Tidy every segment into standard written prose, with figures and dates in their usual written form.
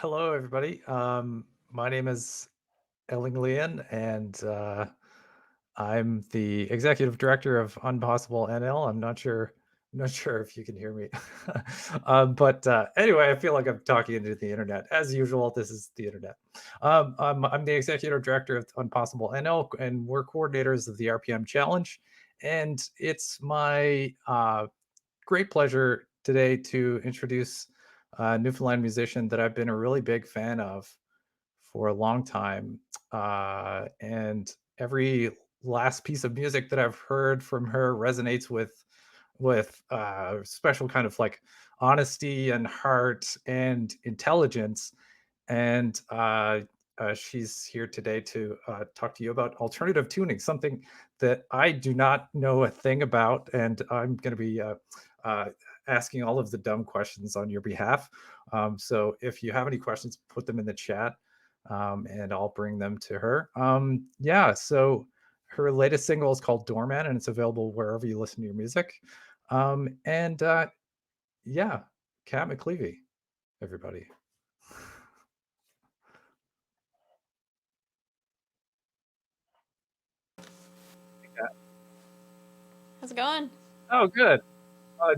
Hello, everybody. My name is Ellinglian, and I'm the executive director of Unpossible NL. I'm not sure if you can hear me, but anyway, I feel like I'm talking into the internet as usual. This is the internet. I'm the executive director of Unpossible NL, and we're coordinators of the RPM Challenge. And it's my great pleasure today to introduce a Newfoundland musician that I've been a really big fan of for a long time. And every last piece of music that I've heard from her resonates with special kind of like honesty and heart and intelligence. And she's here today to talk to you about alternative tuning, something that I do not know a thing about, and I'm going to be uh, asking all of the dumb questions on your behalf. So if you have any questions, put them in the chat, and I'll bring them to her. Yeah, so her latest single is called Doorman, and it's available wherever you listen to your music. And yeah, Kat McLevey, everybody. How's it going? Oh, good.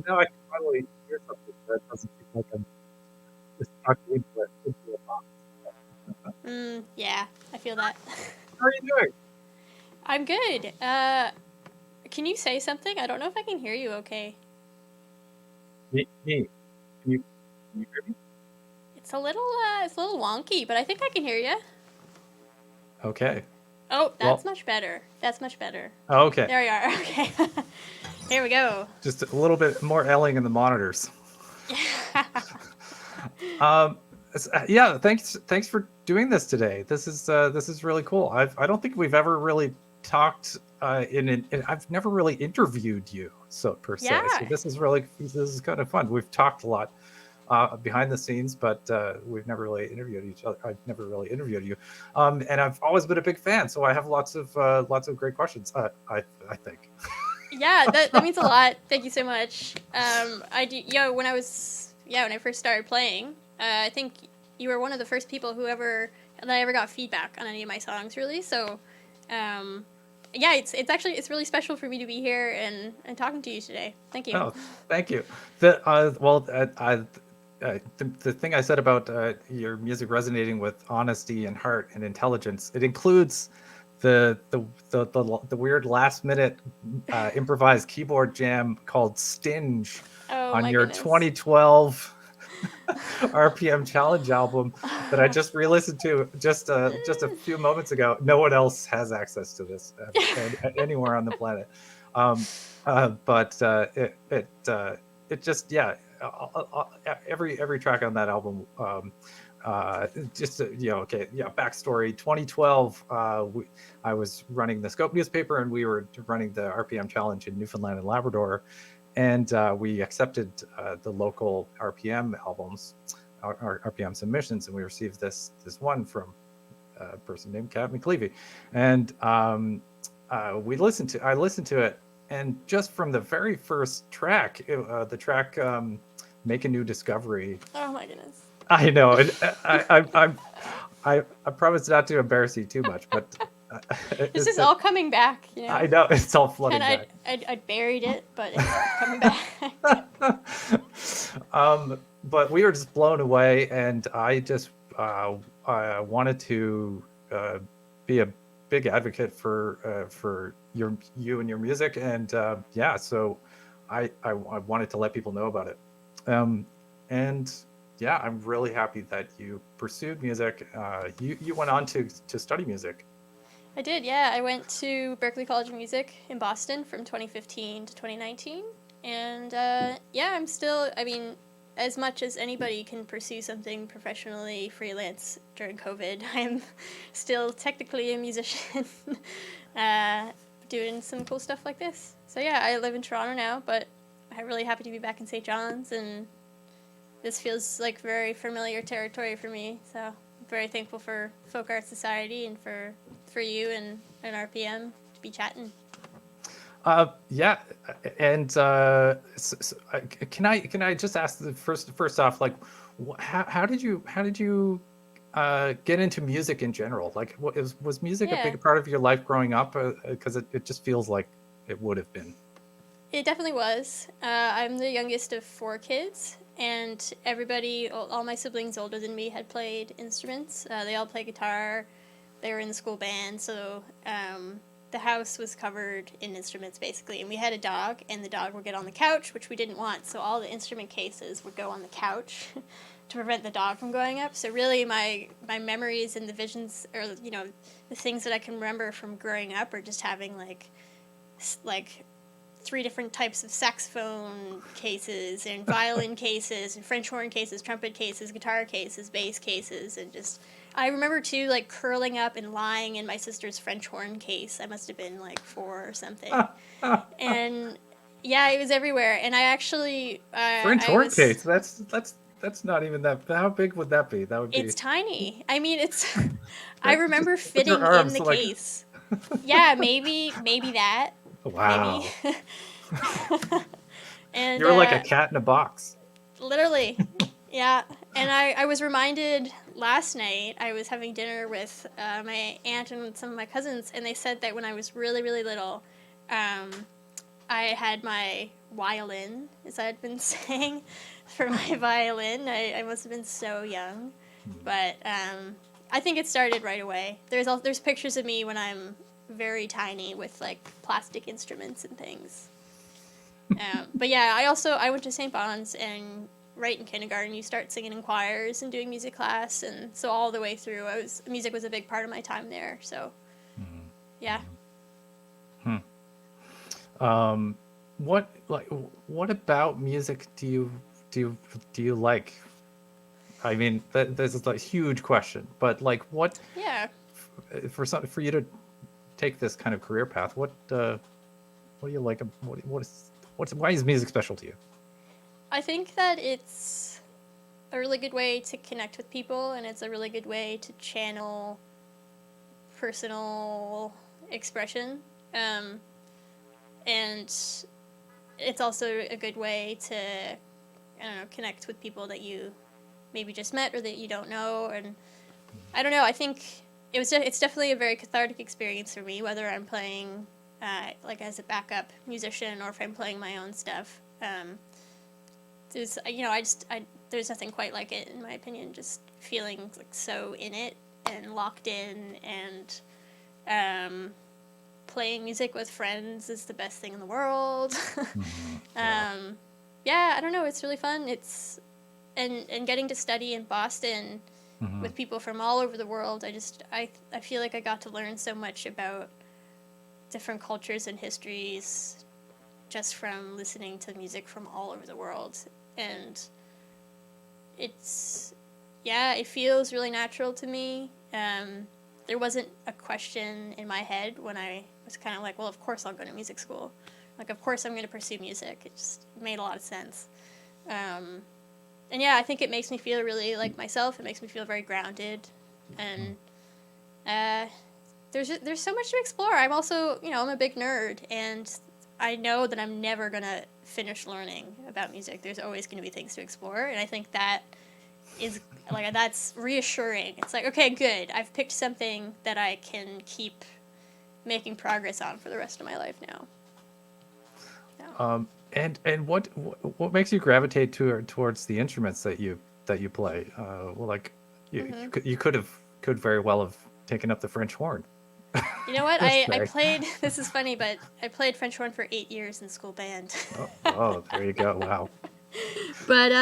Now I can finally hear something that doesn't seem like I'm just talking into a box. Yeah, I feel that. How are you doing? I'm good. Can you say something? I don't know if I can hear you okay. Me. Can you hear me? It's a little wonky, but I think I can hear you. Okay. Oh, that's Well, much better. That's much better. okay. There we are. Okay. Here we go. Just a little bit more elling in the monitors. Yeah. Um, yeah. Thanks for doing this today. This is really cool. I don't think we've ever really talked I've never really interviewed you so per se. So Yeah. this is kind of fun. We've talked a lot behind the scenes, but we've never really interviewed each other. I've never really interviewed you, and I've always been a big fan. So I have lots of great questions. I think. Yeah, that means a lot. Thank you so much. I do. When I first started playing, I think you were one of the first people that I ever got feedback on any of my songs, really. So, um, yeah, it's really special for me to be here and talking to you today. Thank you. Oh, thank you. The well, the thing I said about your music resonating with honesty and heart and intelligence, it includes the weird last minute improvised keyboard jam called Stinge Oh on my your goodness. 2012 RPM Challenge album that I just re-listened to just a few moments ago. No one else has access to this anywhere on the planet. Um, but it just yeah, every track on that album. Just okay, yeah. Backstory: 2012. I was running the Scope newspaper, and we were running the RPM Challenge in Newfoundland and Labrador, and we accepted the local RPM albums, our RPM submissions, and we received this one from a person named Kat McLevey, and I listened to it, and just from the very first track, the track "Make a New Discovery." Oh my goodness. I know, and I promise not to embarrass you too much, but This is all coming back, you know. I know it's all Kind flooding of, back. I'd buried it, but it's coming back. But we were just blown away, and I wanted to be a big advocate for you and your music, and yeah, so I wanted to let people know about it, and yeah, I'm really happy that you pursued music. You went on to study music. I did, yeah. I went to Berklee College of Music in Boston from 2015 to 2019. And yeah, I mean, as much as anybody can pursue something professionally freelance during COVID, I'm still technically a musician uh, doing some cool stuff like this. So yeah, I live in Toronto now, but I'm really happy to be back in St. John's, and this feels like very familiar territory for me. So I'm very thankful for Folk Art Society and for you and RPM to be chatting. Yeah, and can I just ask the first off, like, how did you get into music in general? Like, was music a Yeah, big part of your life growing up? Because it just feels like it would have been. it definitely was. I'm the youngest of four kids, and everybody, all my siblings older than me, had played instruments. They all play guitar. They were in the school band, so the house was covered in instruments basically. And we had a dog, and the dog would get on the couch, which we didn't want. So all the instrument cases would go on the couch to prevent the dog from going up. So really, my memories and the visions, or the things that I can remember from growing up, are just having like three different types of saxophone cases and violin cases and French horn cases, trumpet cases, guitar cases, bass cases, and just I remember too like curling up and lying in my sister's French horn case. I must have been like 4 or something, and yeah, it was everywhere. And I actually French I horn was case. That's not even that. How big would that be? That would it's be tiny. I mean, it's I that's just remember with your fitting in arms the like. case. Yeah, maybe that. Maybe. Wow, And you're like a cat in a box. literally, yeah. And I was reminded last night, I was having dinner with my aunt and some of my cousins, and they said that when I was really, really little, um, I had my violin, as I had been saying, for my violin. I must have been so young. But I think it started right away. There's pictures of me when I'm very tiny with like plastic instruments and things. But yeah, I went to St. Bon's, and right in kindergarten you start singing in choirs and doing music class, and so all the way through music was a big part of my time there. So yeah. Hmm. Um, what about music do you like? I mean, this is a huge question, but like, Yeah, for you to take this kind of career path, what do you like? Why is music special to you? I think that it's a really good way to connect with people, and it's a really good way to channel personal expression. Um, and it's also a good way to, I don't know, connect with people that you maybe just met or that you don't know. And I don't know, I think it's definitely a very cathartic experience for me, whether I'm playing like as a backup musician or if I'm playing my own stuff. There's, there's nothing quite like it, in my opinion, just feeling like so in it and locked in, and playing music with friends is the best thing in the world. Yeah. Yeah, I don't know, it's really fun. It's and getting to study in Boston Hmm. with people from all over the world, I feel like I got to learn so much about different cultures and histories just from listening to music from all over the world. And it's, yeah, it feels really natural to me. There wasn't a question in my head when I was kind of like, well, of course I'll go to music school. Like, of course I'm going to pursue music. It just made a lot of sense. And yeah, I think it makes me feel really like myself. It makes me feel very grounded. And there's so much to explore. I'm also, I'm a big nerd, and I know that I'm never going to finish learning about music. There's always going to be things to explore, and I think that is that's reassuring. It's like, okay, good. I've picked something that I can keep making progress on for the rest of my life now. Yeah. And what makes you gravitate towards the instruments that you play? Well, like Mm-hmm. you could very well have taken up the French horn. You know what? Let's I say. played. This is funny, but I played French horn for 8 years in school band. Oh, there you go. Wow. But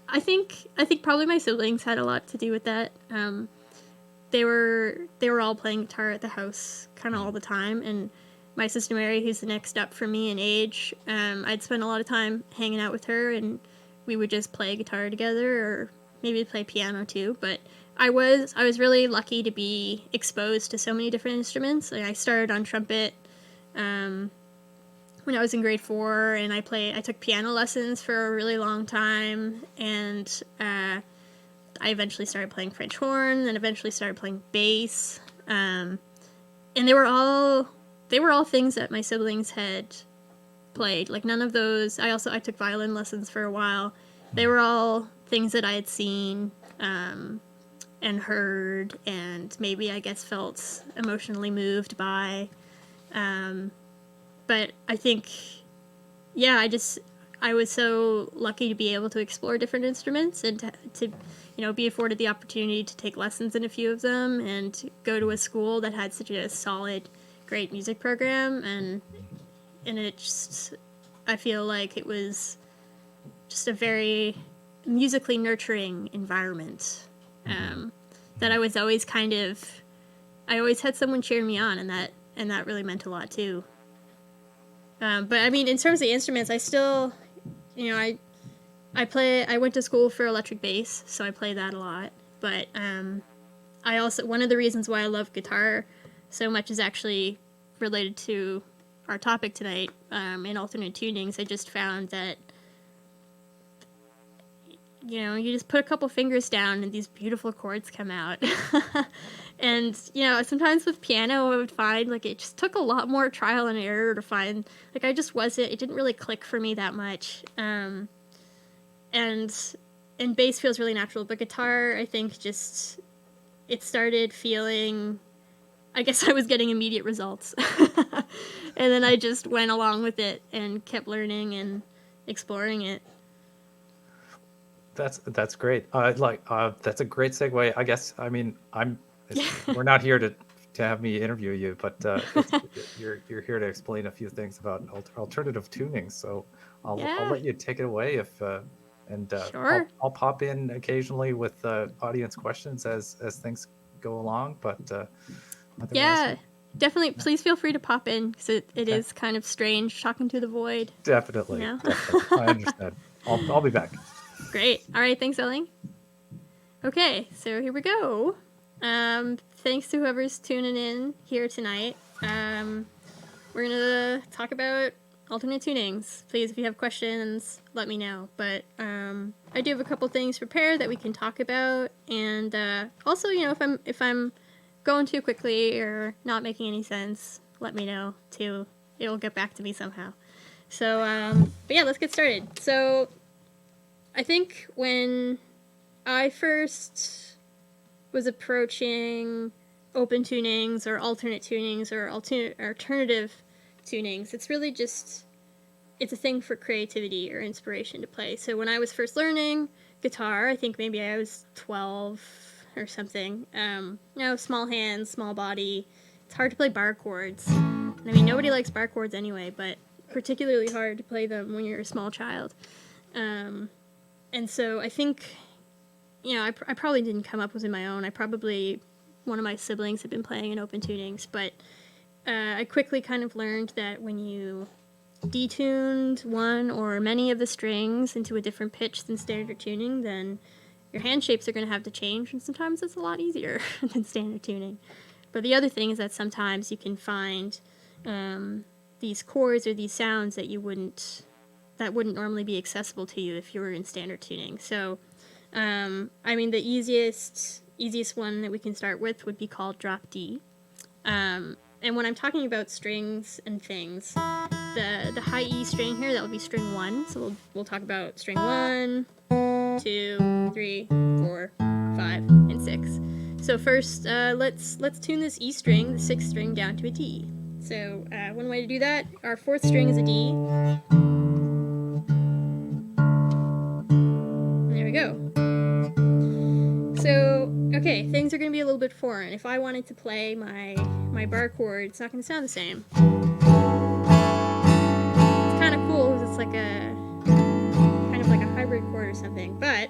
I think probably my siblings had a lot to do with that. They were all playing guitar at the house kind of all the time, and my sister Mary, who's the next up from me in age, I'd spend a lot of time hanging out with her, and we would just play guitar together, or maybe play piano too. But I was really lucky to be exposed to so many different instruments. Like, I started on trumpet when I was in grade 4, and I took piano lessons for a really long time, and I eventually started playing French horn, then eventually started playing bass, and they were all things that my siblings had played. Like none of those. I took violin lessons for a while. They were all things that I had seen and heard, and maybe I guess felt emotionally moved by. But I think, yeah, I was so lucky to be able to explore different instruments and to be afforded the opportunity to take lessons in a few of them and go to a school that had such a solid, great music program, and it just, I feel like it was just a very musically nurturing environment that I was always I always had someone cheer me on, and that really meant a lot too. But I mean, in terms of instruments, I still, I went to school for electric bass, so I play that a lot. But I also, one of the reasons why I love guitar so much is actually related to our topic tonight. In alternate tunings, I just found that, you just put a couple fingers down and these beautiful chords come out. And, sometimes with piano, I would find, like, it just took a lot more trial and error to find, like, it didn't really click for me that much. And bass feels really natural, but guitar, I think, just, it started feeling, I guess I was getting immediate results. And then I just went along with it and kept learning and exploring it. That's great. That's a great segue. I guess, I mean, we're not here to have me interview you, but you're here to explain a few things about alternative tuning. So I'll let you take it away Sure. I'll pop in occasionally with audience questions as things go along. But yeah, definitely. Please feel free to pop in because it is kind of strange talking to the void. Definitely. Definitely. I understand. I'll be back. Great. All right. Thanks, Elling. Okay, so here we go. Thanks to whoever's tuning in here tonight. We're going to talk about alternate tunings. Please, if you have questions, let me know. But I do have a couple things prepared that we can talk about. And also, if I'm going too quickly or not making any sense, let me know, too. It'll get back to me somehow. So, but yeah, let's get started. So, I think when I first was approaching open tunings or alternate tunings or alternative tunings, it's really just, it's a thing for creativity or inspiration to play. So when I was first learning guitar, I think maybe I was 12 or something. Small hands, small body. It's hard to play bar chords. I mean, nobody likes bar chords anyway, but particularly hard to play them when you're a small child. And so I think, I probably didn't come up with it on my own. One of my siblings had been playing in open tunings, but I quickly kind of learned that when you detuned one or many of the strings into a different pitch than standard tuning, then your hand shapes are going to have to change, and sometimes it's a lot easier than standard tuning. But the other thing is that sometimes you can find these chords or these sounds that wouldn't normally be accessible to you if you were in standard tuning. So, the easiest one that we can start with would be called drop D. And when I'm talking about strings and things, the high E string here, that would be string 1. So we'll talk about string 1, 2, 3, 4, 5, and 6. So first, let's tune this E string, the 6th string, down to a D. So one way to do that, our 4th string is a D. There we go. So, okay, things are going to be a little bit foreign. If I wanted to play my bar chord, it's not going to sound the same. It's kind of cool because it's like kind of like a hybrid chord or something. But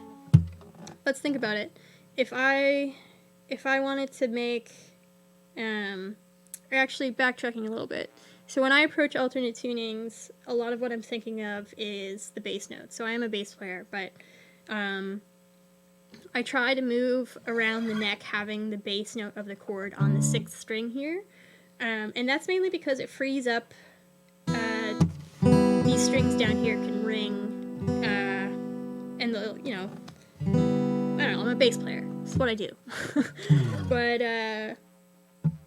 let's think about it. If I wanted to make, or actually backtracking a little bit. So when I approach alternate tunings, a lot of what I'm thinking of is the bass note. So I am a bass player, but I try to move around the neck having the bass note of the chord on the 6th string here. And that's mainly because it frees up, these strings down here can ring, and I don't know, I'm a bass player. That's what I do. But,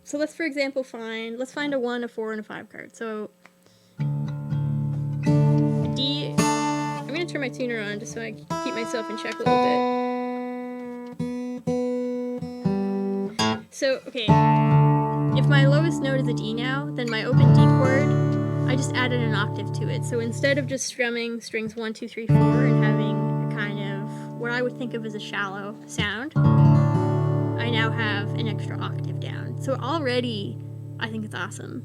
so let's, for example, find a 1, a 4, and a 5 card. So D, I'm going to turn my tuner on just so I keep myself in check a little bit. So, okay, if my lowest note is a D now, then my open D chord, I just added an octave to it. So instead of just strumming strings 1, 2, 3, 4 and having a kind of what I would think of as a shallow sound, I now have an extra octave down. So already, I think it's awesome.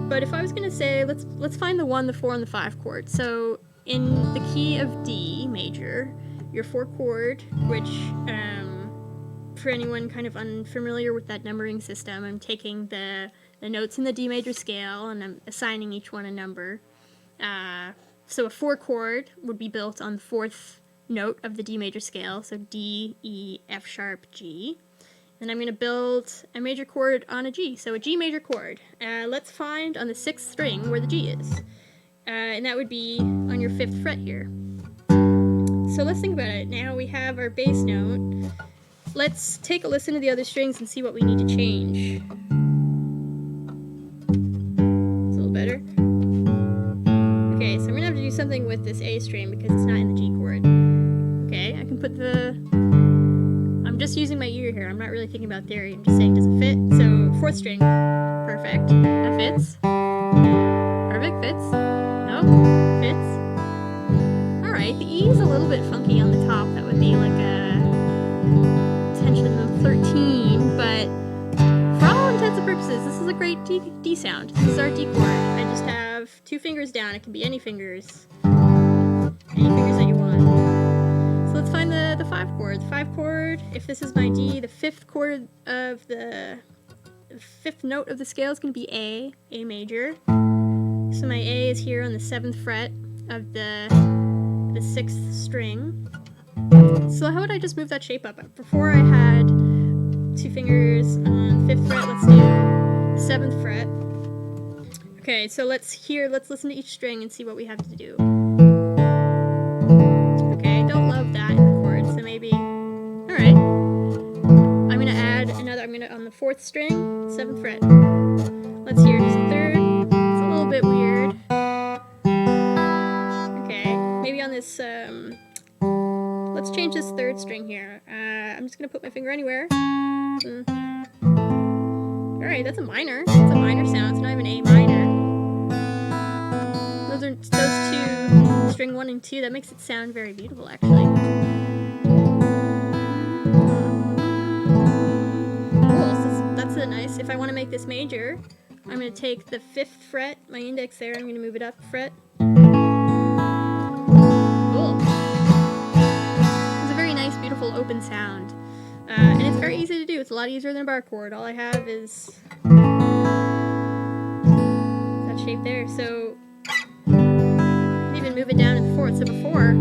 But if I was gonna say, let's find the 1, the 4, and the 5 chord. So in the key of D major, your 4 chord, which for anyone kind of unfamiliar with that numbering system, I'm taking the notes in the D major scale and I'm assigning each one a number. So a 4 chord would be built on the 4th note of the D major scale, so D, E, F sharp, G. And I'm going to build a major chord on a G, so a G major chord. Let's find on the 6th string where the G is. And that would be on your 5th fret here. So let's think about it. Now we have our bass note. Let's take a listen to the other strings and see what we need to change. It's a little better. Okay, so I'm going to have to do something with this A string because it's not in the G chord. Okay, I can put I'm just using my ear here. I'm not really thinking about theory. I'm just saying, does it fit? So, 4th string. Perfect. That fits. Perfect. Fits. No. Fits. Alright, the E is a little bit funky on the top. That would be like a tension of 13, but for all intents and purposes, this is a great D sound. This is our D chord. I just have 2 fingers down. It can be any fingers. Any fingers that you want. So let's find the 5 chord. The 5 chord, if this is my D, the 5th chord of the 5th note of the scale is going to be A major. So my A is here on the 7th fret of the 6th string. So how would I just move that shape up? Before I had 2 fingers on 5th fret, let's do 7th fret. Okay, so let's listen to each string and see what we have to do. Okay, I don't love that in the chord, so maybe, alright. I'm gonna add another, on the 4th string, 7th fret. Let's hear just 3rd, it's a little bit weird. Okay, maybe on this, let's change this 3rd string here. I'm just gonna put my finger anywhere. Alright, that's a minor. It's a minor sound. It's not even A minor. Those 2, string 1 and 2, that makes it sound very beautiful, actually. Cool, so that's a nice, if I want to make this major, I'm going to take the 5th fret, my index there, I'm going to move it up a fret. Cool. It's a very nice, beautiful, open sound. And it's very easy to do. It's a lot easier than a bar chord. All I have is that shape there. So I can even move it down to the 4th. So before, I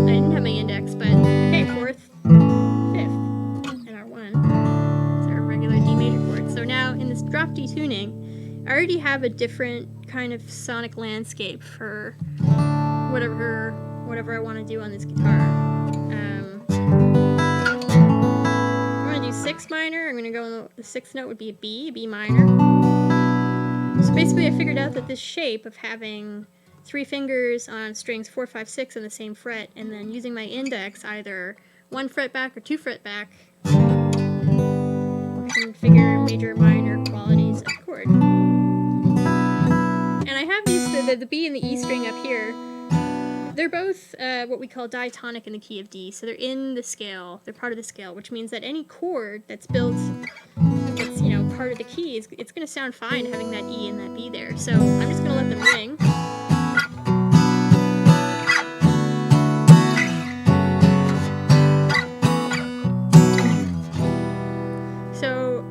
didn't have my index, but okay, 4th, 5th, and our 1. It's our regular D major chord. So now in this drop D tuning, I already have a different kind of sonic landscape for whatever I want to do on this guitar. 6 minor, I'm going to go, the 6th note would be a B minor. So basically I figured out that this shape of having 3 fingers on strings 4, 5, 6 on the same fret, and then using my index either 1 fret back or 2 fret back, can figure major, minor qualities of the chord. And I have these, the B and the E string up here. They're both what we call diatonic in the key of D, so they're in the scale, they're part of the scale, which means that any chord that's built, that's, part of the key, it's going to sound fine having that E and that B there. So I'm just going to let them ring. So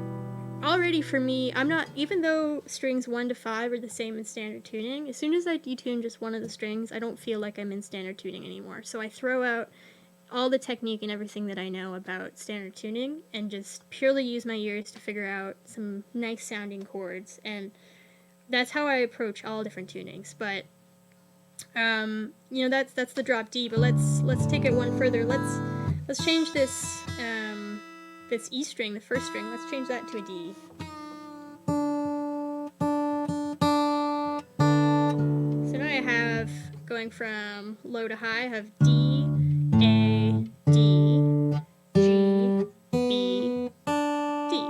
already for me, I'm not, even though strings 1 to 5 are the same in standard tuning, as soon as I detune just one of the strings, I don't feel like I'm in standard tuning anymore. So I throw out all the technique and everything that I know about standard tuning and just purely use my ears to figure out some nice sounding chords. And that's how I approach all different tunings. But that's the drop D. But let's take it one further. Let's change this this E string, the 1st string. Let's change that to a D. going from low to high, I have D, A, D, G, B, D.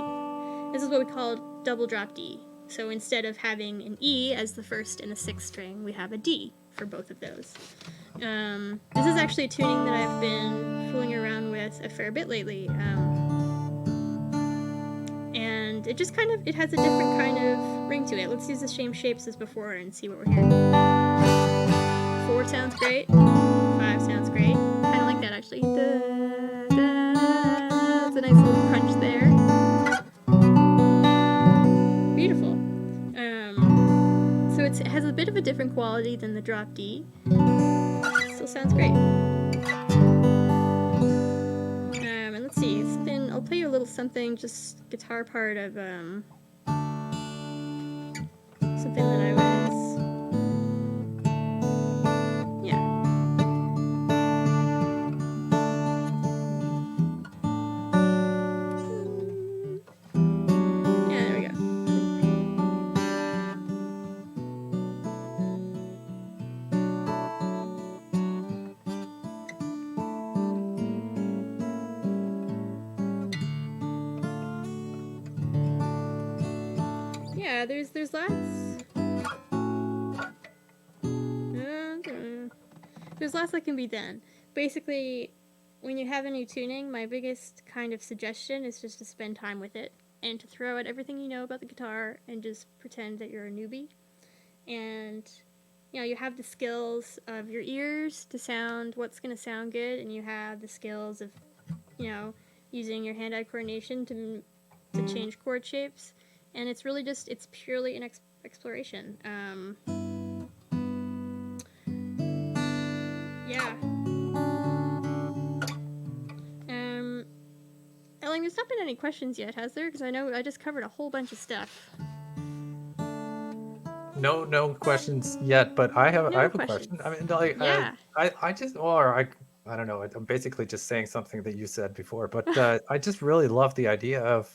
This is what we call double drop D. So instead of having an E as the first and the sixth string, we have a D for both of those. This is actually a tuning that I've been fooling around with a fair bit lately. And it just it has a different kind of ring to it. Let's use the same shapes as before and see what we're hearing. 4 sounds great. 5 sounds great. Kind of like that actually. Da, da. It's a nice little crunch there. Beautiful. So it has a bit of a different quality than the drop D. Still sounds great. And let's see. I'll play you a little something, just guitar part of something that I was. Yeah. Yeah, there we go. Yeah, there's lots. There's lots that can be done. Basically, when you have a new tuning, my biggest kind of suggestion is just to spend time with it and to throw out everything you know about the guitar and just pretend that you're a newbie. And you have the skills of your ears to sound what's going to sound good, and you have the skills of using your hand-eye coordination to change chord shapes. And it's really it's purely an exploration. Yeah. Elling, there's not been any questions yet, has there? Because I know I just covered a whole bunch of stuff. No questions yet, but I have a question. I mean, like, yeah. I just, I don't know. I'm basically just saying something that you said before, but I just really love the idea of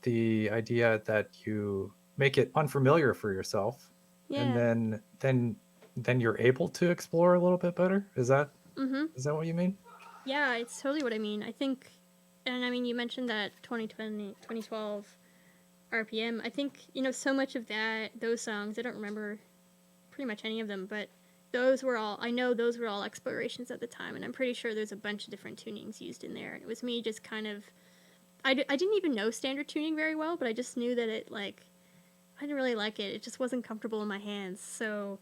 the idea that you make it unfamiliar for yourself, Yeah. and then you're able to explore a little bit better. Is that what you mean? Yeah, it's totally what I mean. I think, and I mean, you mentioned that 2012 RPM. I think, so much of those songs, I don't remember pretty much any of them, but I know those were all explorations at the time, and I'm pretty sure there's a bunch of different tunings used in there. And it was me just kind of, I didn't even know standard tuning very well, but I just knew that I didn't really like it. It just wasn't comfortable in my hands. So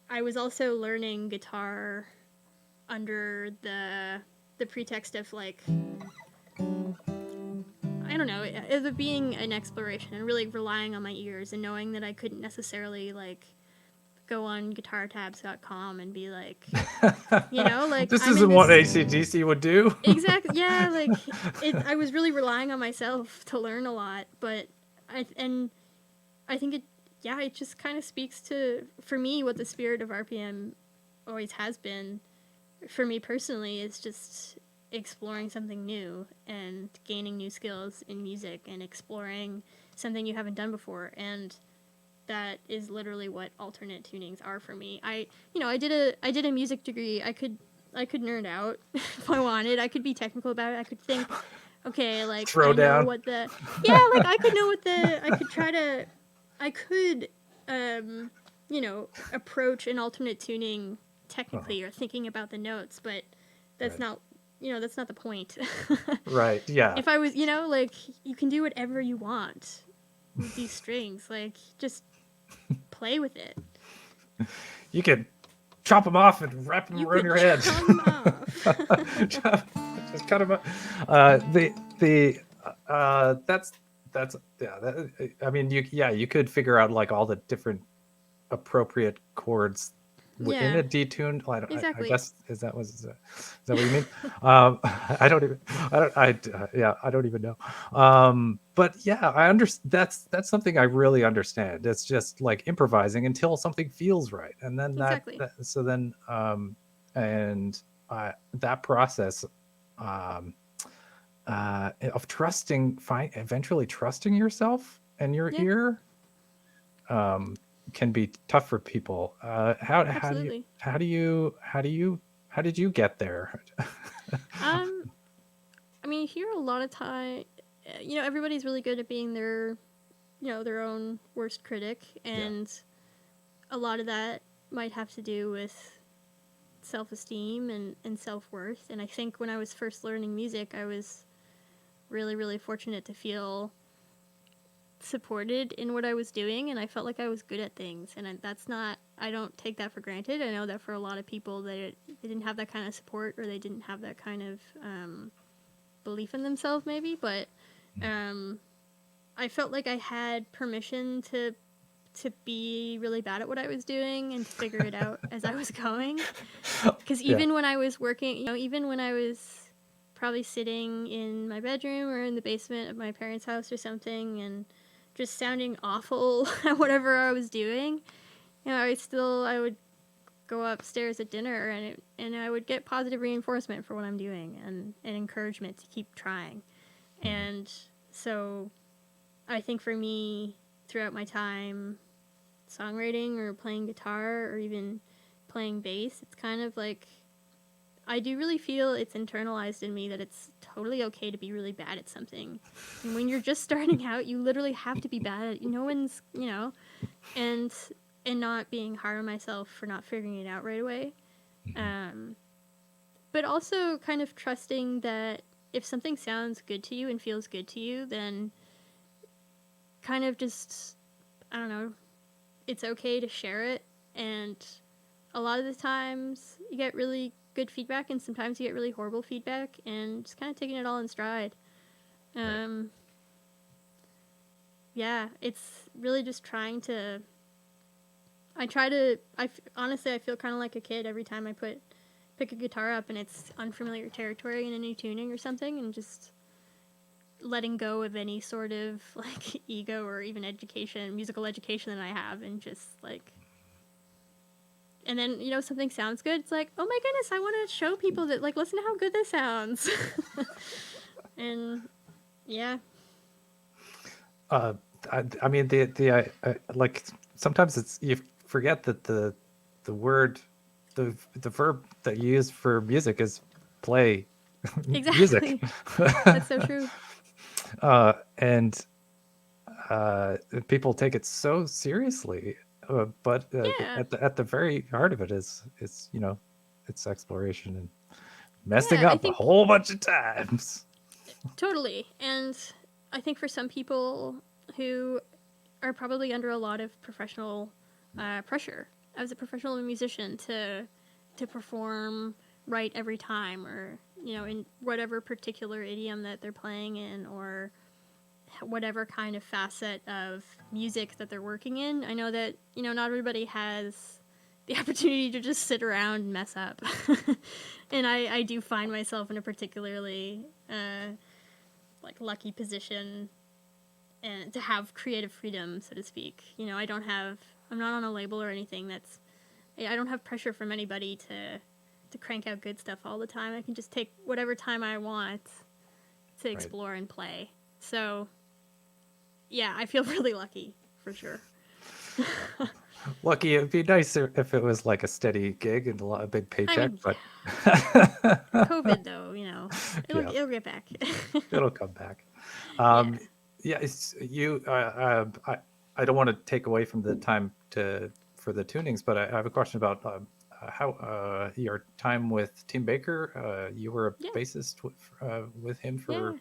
I was also learning guitar under the pretext of I don't know, it being an exploration and really relying on my ears and knowing that I couldn't necessarily go on guitartabs.com and be this isn't what AC/DC would do. Exactly. Yeah, I was really relying on myself to learn a lot, but I think it just kind of speaks to, for me, what the spirit of RPM always has been. For me personally, is just exploring something new and gaining new skills in music and exploring something you haven't done before. And that is literally what alternate tunings are for me. I did a music degree. I could nerd out if I wanted. I could be technical about it. I could think, okay, throw down. I could approach an alternate tuning technically or thinking about the notes, but that's not that's not the point. Right. Yeah. If I was, you can do whatever you want with these strings. Just play with it. You could chop them off and wrap them around your head. Chop them off. Just cut them off. I mean, you could figure out all the different appropriate chords in a detuned. Exactly. I guess is that what you mean? I don't even know. But yeah, I understand. That's something I really understand. It's just improvising until something feels right, and then that process of eventually trusting yourself and your ear. can be tough for people. How Absolutely. did you get there? Um, I mean, here a lot of time, everybody's really good at being their own worst critic, Yeah. and a lot of that might have to do with self-esteem and self-worth. And I think when I was first learning music, I was really, really fortunate to feel supported in what I was doing, and I felt like I was good at things. And that's not, I don't take that for granted. I know that for a lot of people, they didn't have that kind of support, or they didn't have that kind of belief in themselves, maybe. But um, I felt like I had permission to be really bad at what I was doing and to figure it out as I was going. Because Yeah. even when I was working, even when I was probably sitting in my bedroom or in the basement of my parents' house or something and just sounding awful at whatever I was doing, I would go upstairs at dinner and I would get positive reinforcement for what I'm doing and encouragement to keep trying. And so I think for me, throughout my time songwriting or playing guitar or even playing bass, it's kind of like I do really feel it's internalized in me that it's totally okay to be really bad at something. And when you're just starting out, you literally have to be bad at it. No one's, and not being hard on myself for not figuring it out right away. Um, but also kind of trusting that if something sounds good to you and feels good to you, then kind of just, I don't know, it's okay to share it. And a lot of the times you get really good feedback, and sometimes you get really horrible feedback, and just kind of taking it all in stride. Right. Yeah, it's really just trying to. Honestly, I feel kind of like a kid every time I pick a guitar up and it's unfamiliar territory in a new tuning or something, and just letting go of any sort of like ego or even musical education that I have, and just like, and then something sounds good, it's like, oh my goodness, I want to show people that, like, listen to how good this sounds. And yeah. Uh, I mean like sometimes it's you forget that the word the verb that you use for music is play music. Exactly. That's so true. And people take it so seriously, but Yeah. at the very heart of it is it's exploration and messing Yeah, I up a think whole bunch of times. totally. And I think for some people who are probably under a lot of professional pressure as a professional musician to perform right every time, or in whatever particular idiom that they're playing in, or whatever kind of facet of music that they're working in. I know that not everybody has the opportunity to just sit around and mess up. And I do find myself in a particularly like lucky position and to have creative freedom, so to speak. I'm not on a label or anything. I don't have pressure from anybody to crank out good stuff all the time. I can just take whatever time I want to Right. explore and play. So yeah, I feel really lucky for sure. Lucky, it'd be nice if it was like a steady gig and a big I paycheck, mean, but COVID though, yeah, it'll get back. it'll come back. Yeah. Yeah, it's you. I don't want to take away from the time for the tunings, but I have a question about how your time with Tim Baker. You were Yeah. a bassist with him Yeah. for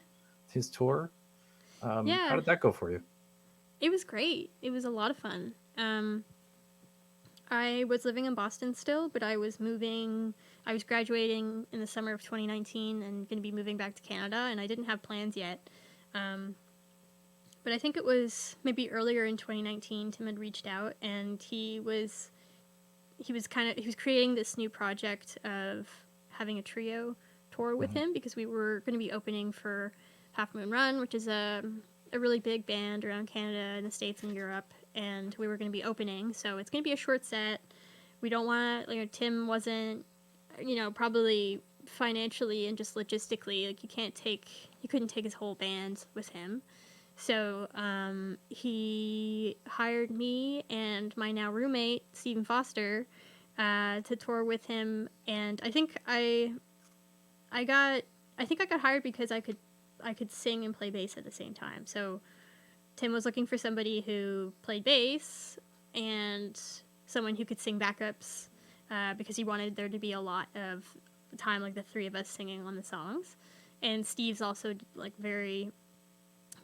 his tour. How Yeah. did that go for you? It was great. It was a lot of fun. I was living in Boston still, but I was moving. I was graduating in the summer of 2019 and going to be moving back to Canada, and I didn't have plans yet. But I think it was maybe earlier in 2019 Tim had reached out, and he was creating this new project of having a trio tour with him, because we were going to be opening for Half Moon Run, which is a really big band around Canada and the States and Europe, and we were going to be opening, so it's going to be a short set. We don't want to, Tim wasn't, probably financially and just logistically, like, you couldn't take his whole band with him. So he hired me and my now roommate, Stephen Foster, to tour with him. And I got I think I got hired because I could sing and play bass at the same time. So Tim was looking for somebody who played bass and someone who could sing backups, because he wanted there to be a lot of time, like the three of us singing on the songs. And Steve's also like very,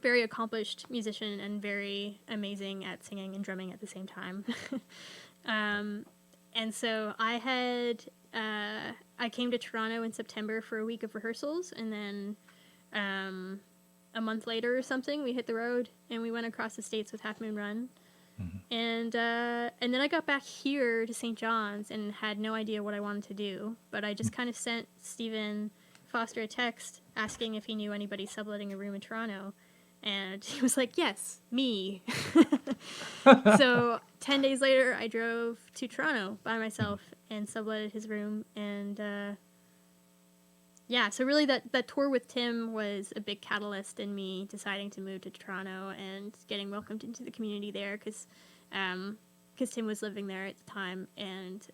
very accomplished musician and very amazing at singing and drumming at the same time. And so I came to Toronto in September for a week of rehearsals, and then a month later or something, we hit the road and we went across the states with Half Moon Run. And then I got back here to St. John's and had no idea what I wanted to do, but I just kind of sent Stephen Foster a text asking if he knew anybody subletting a room in Toronto, and he was like, "Yes, me." So 10 days later, I drove to Toronto by myself and subletted his room, and yeah, so really that tour with Tim was a big catalyst in me deciding to move to Toronto and getting welcomed into the community there, because Tim was living there at the time, and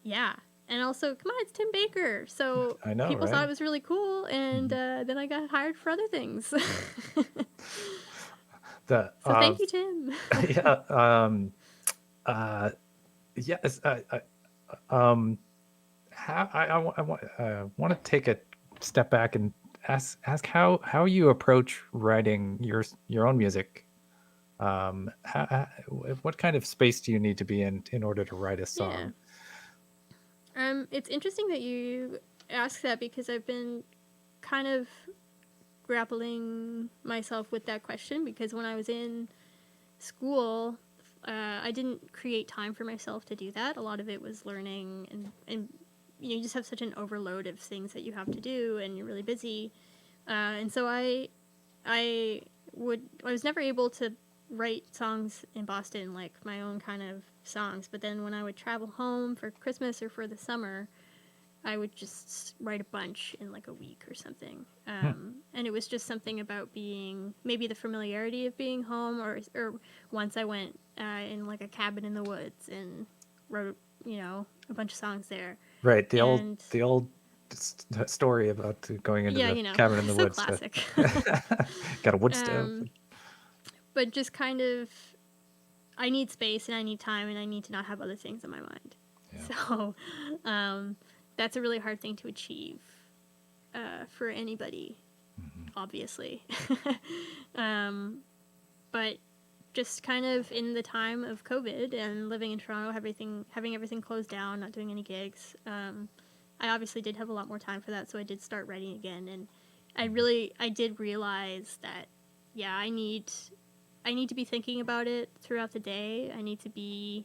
yeah, and also, come on, it's Tim Baker, so I know, people right? thought it was really cool, and then I got hired for other things. So The thank you, Tim. yes, I want to take a step back and ask how you approach writing your own music. What kind of space do you need to be in order to write a song? It's interesting that you ask that, because I've been kind of grappling myself with that question, because when I was in school, I didn't create time for myself to do that. A lot of it was learning, and you just have such an overload of things that you have to do, and you're really busy. And so I was never able to write songs in Boston, like my own kind of songs. But then when I would travel home for Christmas or for the summer, I would just write a bunch in like a week or something. And it was just something about maybe the familiarity of being home, or once I went in like a cabin in the woods and wrote, a bunch of songs there. Right, the old story about going into the cabin in the so woods. Classic. Got a wood stove. But just kind of, I need space and I need time and I need to not have other things in my mind. Yeah. So that's a really hard thing to achieve for anybody, obviously. But just kind of in the time of COVID and living in Toronto, having everything closed down, not doing any gigs, I obviously did have a lot more time for that, so I did start writing again. And I did realize that, yeah, I need to be thinking about it throughout the day. I need to be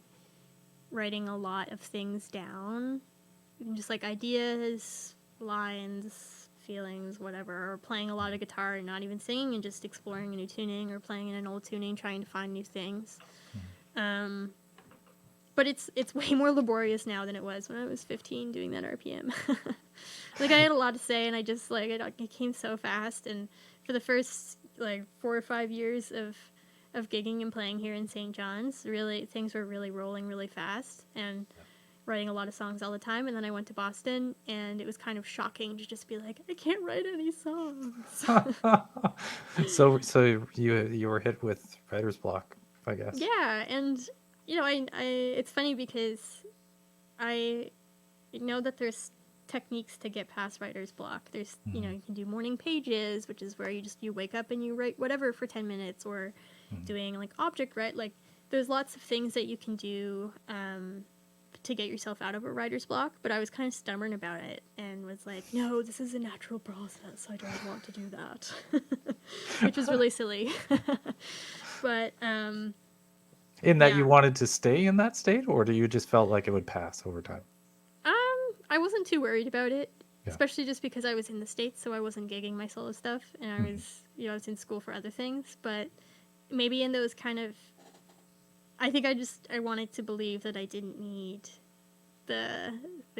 writing a lot of things down, just like ideas, lines, feelings, whatever, or playing a lot of guitar and not even singing and just exploring a new tuning, or playing in an old tuning, trying to find new things. But it's way more laborious now than it was when I was 15 doing that RPM. Like, I had a lot to say, and I just, like, it came so fast. And for the first, like, 4 or 5 years of gigging and playing here in St. John's, really, things were really rolling really fast, and writing a lot of songs all the time. And then I went to Boston, and it was kind of shocking to just be like, I can't write any songs. So you were hit with writer's block, I guess. Yeah, and it's funny because I know that there's techniques to get past writer's block. There's you can do morning pages, which is where you wake up and you write whatever for 10 minutes, or doing like object write. Like, there's lots of things that you can do to get yourself out of a writer's block. But I was kind of stubborn about it and was like, no, this is a natural process, I don't want to do that. Which was really silly. But in that, you wanted to stay in that state, or do you just felt like it would pass over time? I wasn't too worried about it, especially just because I was in the States, so I wasn't gigging my solo stuff, and I was, I was in school for other things. But maybe in those kind of, I think I wanted to believe that I didn't need the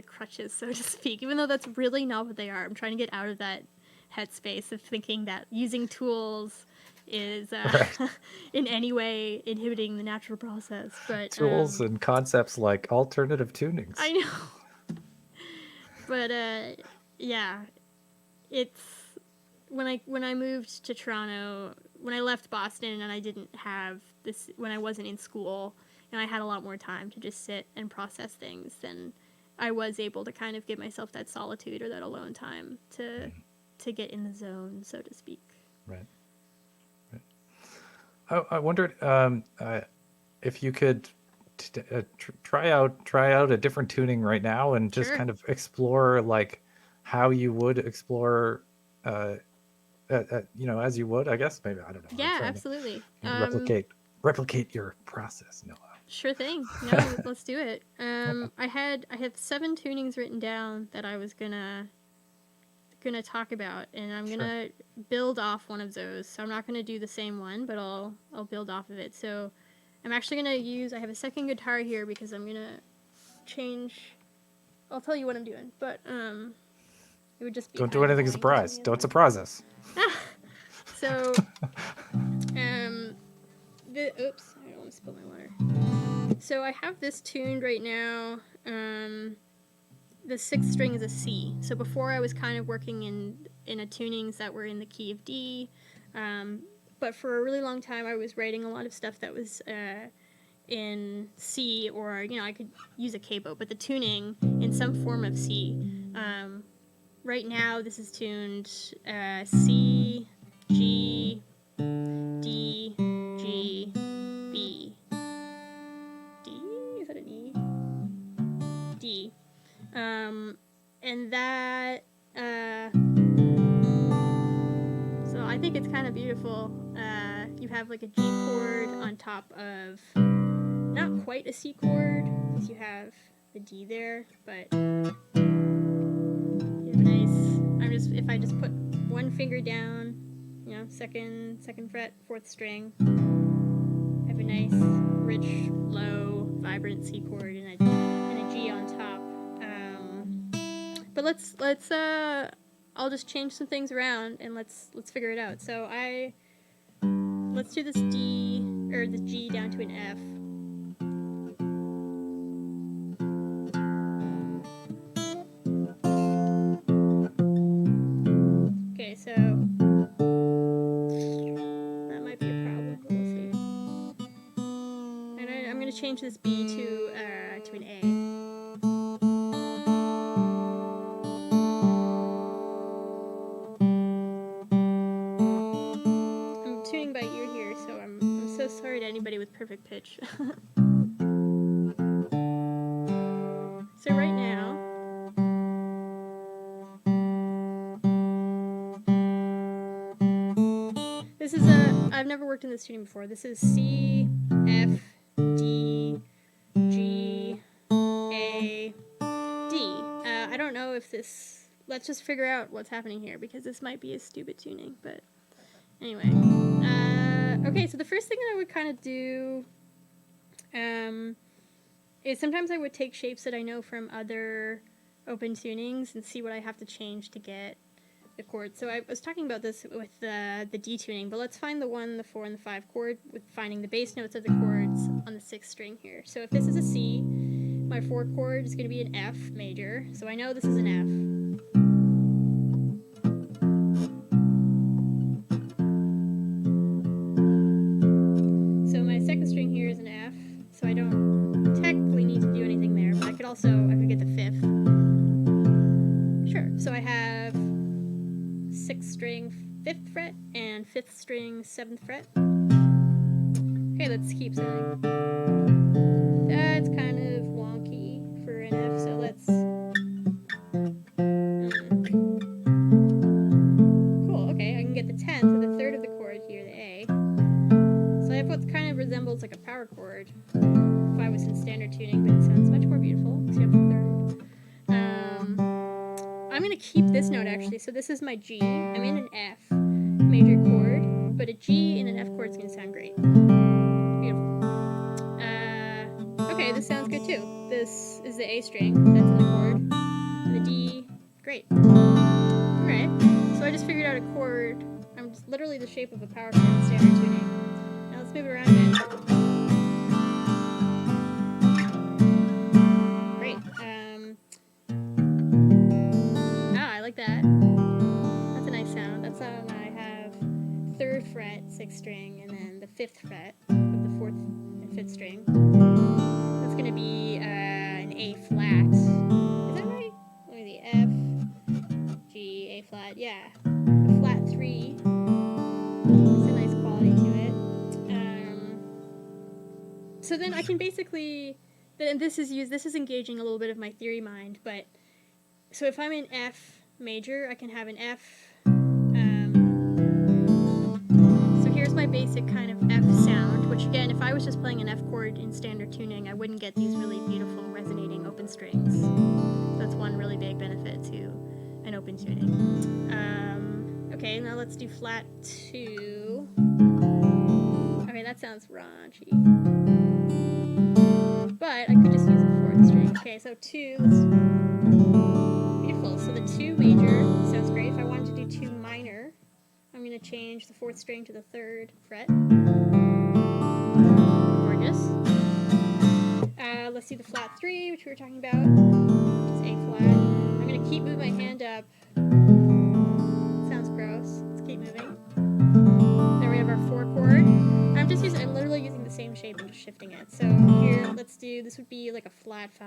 crutches, so to speak, even though that's really not what they are. I'm trying to get out of that headspace of thinking that using tools is Right. in any way inhibiting the natural process. But Tools and concepts like alternative tunings. I know. But yeah, it's when I moved to Toronto, when I left Boston and I didn't have this, when I wasn't in school and I had a lot more time to just sit and process things, then I was able to kind of give myself that solitude or that alone time to get in the zone, so to speak. Right. I wondered if you could try out a different tuning right now and just Sure. kind of explore like how you would explore, as you would, I guess. Maybe, I don't know. I'm Yeah, trying absolutely. to replicate your process. No. Sure thing. No, let's do it. I have 7 tunings written down that I was gonna talk about, and I'm gonna build off one of those. So I'm not gonna do the same one, but I'll build off of it. So I'm actually gonna use. I have a second guitar here because I'm gonna change. I'll tell you what I'm doing, but it would just be. Don't do anything surprise. Don't surprise us. So oops, I don't want to spill my water. So I have this tuned right now. The 6th string is a C. So before I was kind of working in a tunings that were in the key of D, but for a really long time I was writing a lot of stuff that was in C, or I could use a capo, but the tuning in some form of C. Right now this is tuned C, G, D, G, B. D? Is that an E? D. And that, so I think it's kind of beautiful. You have like a G chord on top of not quite a C chord, because you have the D there, but you have a nice, if I just put one finger down, second fret, 4th string, I have a nice, rich, low, vibrant C chord and a G on top. But let's I'll just change some things around and let's figure it out. So let's do this D, or the G down to an F. Okay, so that might be a problem, but we'll see. And I'm gonna change this B to an A. By ear here, so I'm so sorry to anybody with perfect pitch. So right now, this is I've never worked in this tuning before. This is C, F, D, G, A, D. I don't know if this, let's just figure out what's happening here, because this might be a stupid tuning, but anyway. Okay, so the first thing that I would kind of do is sometimes I would take shapes that I know from other open tunings and see what I have to change to get the chord. So I was talking about this with the D tuning, but let's find the 1, the 4, and the 5 chord with finding the bass notes of the chords on the 6th string here. So if this is a C, my 4 chord is going to be an F major, so I know this is an F. String here is an F, so I don't technically need to do anything there, but I could get the 5th. Sure, so I have 6th string 5th fret and 5th string 7th fret. Okay, let's keep something. That's kind of wonky for an F, so let's cool, okay, I can get the 10th, so the 3rd of the chord here, the A. So I have what kind of resembles like a power chord if I was in standard tuning, but it sounds much more beautiful because you have the 3rd. I'm going to keep this note actually. So this is my G. I'm in an F major chord, but a G in an F chord is going to sound great. Beautiful. Okay, this sounds good too. This is the A string that's in the chord. And the D, great. Alright, so I just figured out a chord. I'm just literally the shape of a power chord in standard tuning. Now let's move it around a bit. Great. I like that. That's a nice sound. That's how I have 3rd fret, 6th string, and then the 5th fret of the 4th and 5th string. That's going to be an A flat. Is that right? Let me see. F, G, A flat. Yeah. A flat 3. It's a nice quality to it. So then I can basically, and this is engaging a little bit of my theory mind, but so if I'm in F major, I can have an F. So here's my basic kind of F sound, which again, if I was just playing an F chord in standard tuning, I wouldn't get these really beautiful resonating open strings. That's one really big benefit to an open tuning. Okay, now let's do flat 2. Okay, that sounds raunchy. But I could just use a 4th string. Okay, so 2, beautiful. So the 2 major sounds great. If I wanted to do 2 minor, I'm going to change the 4th string to the 3rd fret. Gorgeous. Let's do the flat 3, which we were talking about. Just A flat. I'm going to keep moving my hand up. Sounds gross. Let's keep moving. There we have our 4 chord. I'm literally using the same shape and just shifting it. So here, let's do, this would be like a flat 5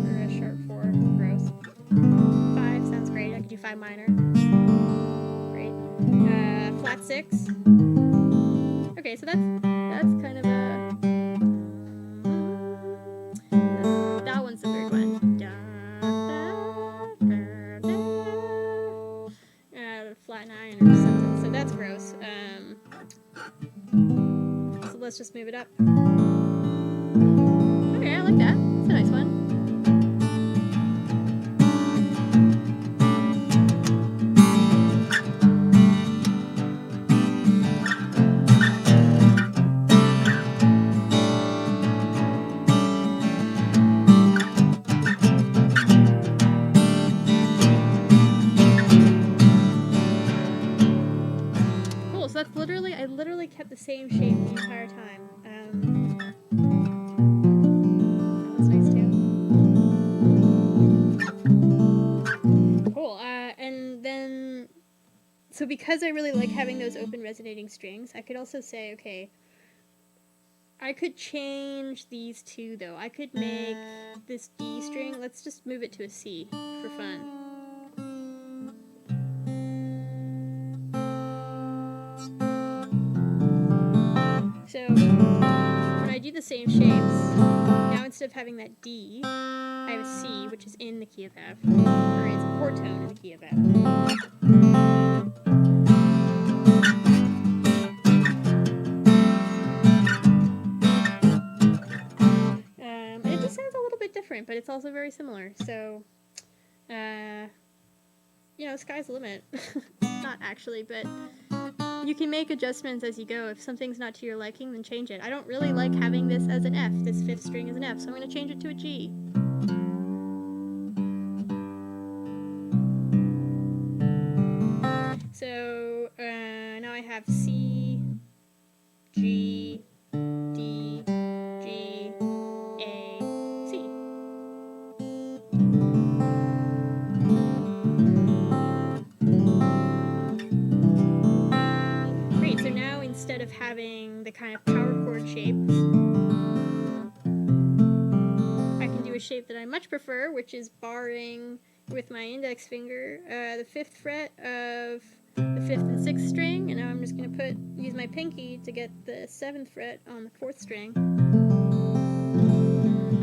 or a sharp 4. Gross. 5 sounds great. I could do 5 minor. Great. Flat 6. Okay, so that's kind of a. That one's the weird one. Flat 9 or something. So that's gross. So let's just move it up. Okay, I like that. It's a nice one. Cool, so that's literally, I literally kept the same shape the entire time. That was nice too. Cool, and then, so because I really like having those open resonating strings, I could also say, okay, I could change these two though. I could make this D string, let's just move it to a C for fun. So when I do the same shapes, now instead of having that D, I have a C, which is in the key of F, or is a chord tone in the key of F. It just sounds a little bit different, but it's also very similar. So, you know, sky's the limit. Not actually, but you can make adjustments as you go. If something's not to your liking, then change it. I don't really like having this as an F, this 5th string as an F, so I'm going to change it to a G. So now I have C, G, D, G, A, C. Great, so now instead of having the kind of power chord shape, I can do a shape that I much prefer, which is barring with my index finger the 5th fret of the 5th and 6th string, and now I'm just going to use my pinky to get the 7th fret on the 4th string.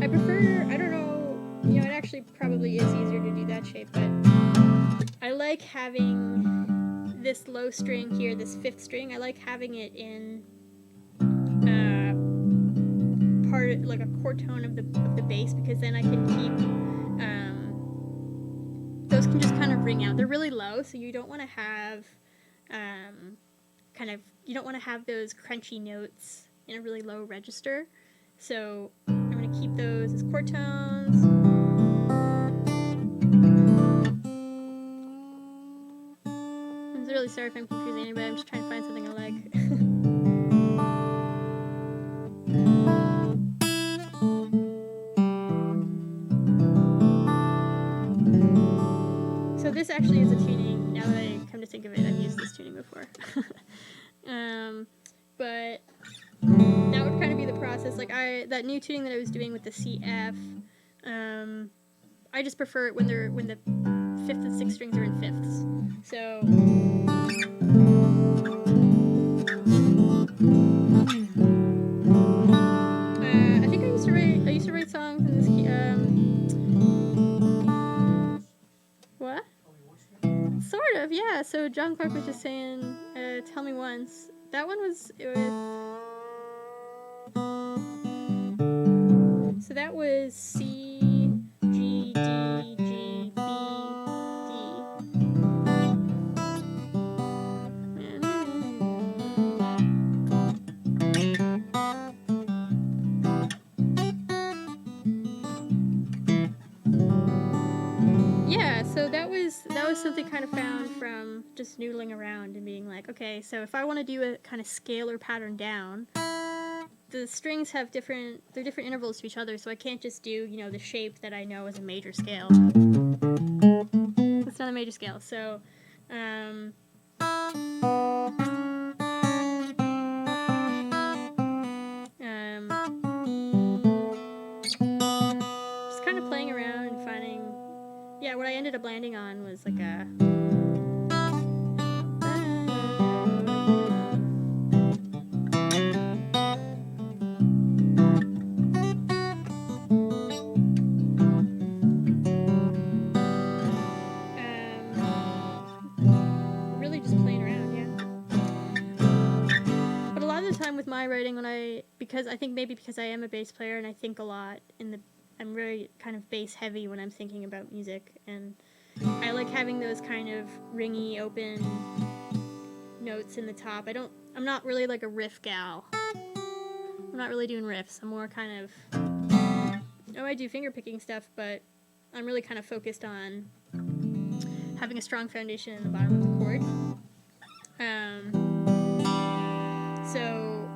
I prefer, I don't know, you know, it actually probably is easier to do that shape, but I like having this low string here, this 5th string, I like having it in part, like a chord tone of the bass, because then I can keep, those can just kind of ring out. They're really low, so you don't want to have, you don't want to have those crunchy notes in a really low register. So I'm going to keep those as chord tones. really sorry if I'm confusing anybody. I'm just trying to find something I like. So this actually is a tuning. Now that I come to think of it, I've used this tuning before. But that would kind of be the process. Like that new tuning that I was doing with the CF, I just prefer it when the fifth and sixth strings are in fifths. So I think I used to write songs in this key. What? Sort of, yeah. So John Clark was just saying, "Tell Me Once." That one was with. So that was C, G, D, G, B, D. Yeah, so that was something kind of found from just noodling around and being like, okay, so if I want to do a kind of scalar pattern down, the strings have different intervals to each other, so I can't just do, the shape that I know is a major scale. It's not a major scale, so just kind of playing around and finding, what I ended up landing on was like a really just playing around, yeah. But a lot of the time with my writing, because I I am a bass player and I think a lot I'm really kind of bass heavy when I'm thinking about music, and I like having those kind of ringy, open notes in the top. I'm not really like a riff gal. I'm not really doing riffs. I'm more kind of, I do finger picking stuff, but I'm really kind of focused on having a strong foundation in the bottom of the chord. So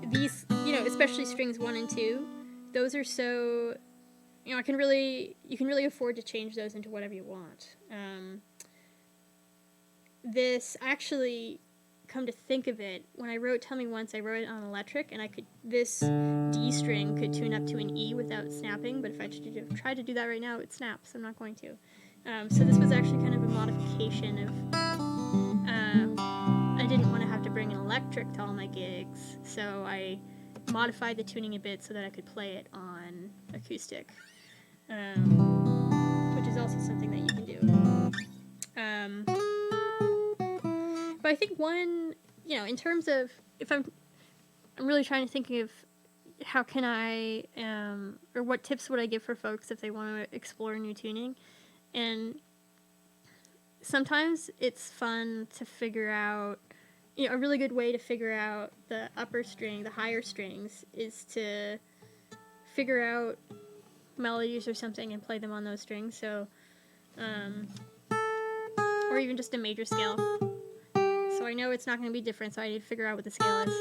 these, especially strings 1 and 2, those are so, you can really afford to change those into whatever you want. This actually, come to think of it, when I wrote "Tell Me Once," I wrote it on electric, and this D string could tune up to an E without snapping, but if I tried to do that right now, it would snap, so I'm not going to. So this was actually kind of a modification of, I didn't want to have to bring an electric to all my gigs, so I modified the tuning a bit so that I could play it on acoustic, which is also something that you can do. But I think one, in terms of, if I'm really trying to think of how can I, or what tips would I give for folks if they want to explore new tuning, and sometimes it's fun to figure out, a really good way to figure out the higher strings is to figure out melodies or something and play them on those strings, so, or even just a major scale. So I know it's not going to be different, so I need to figure out what the scale is.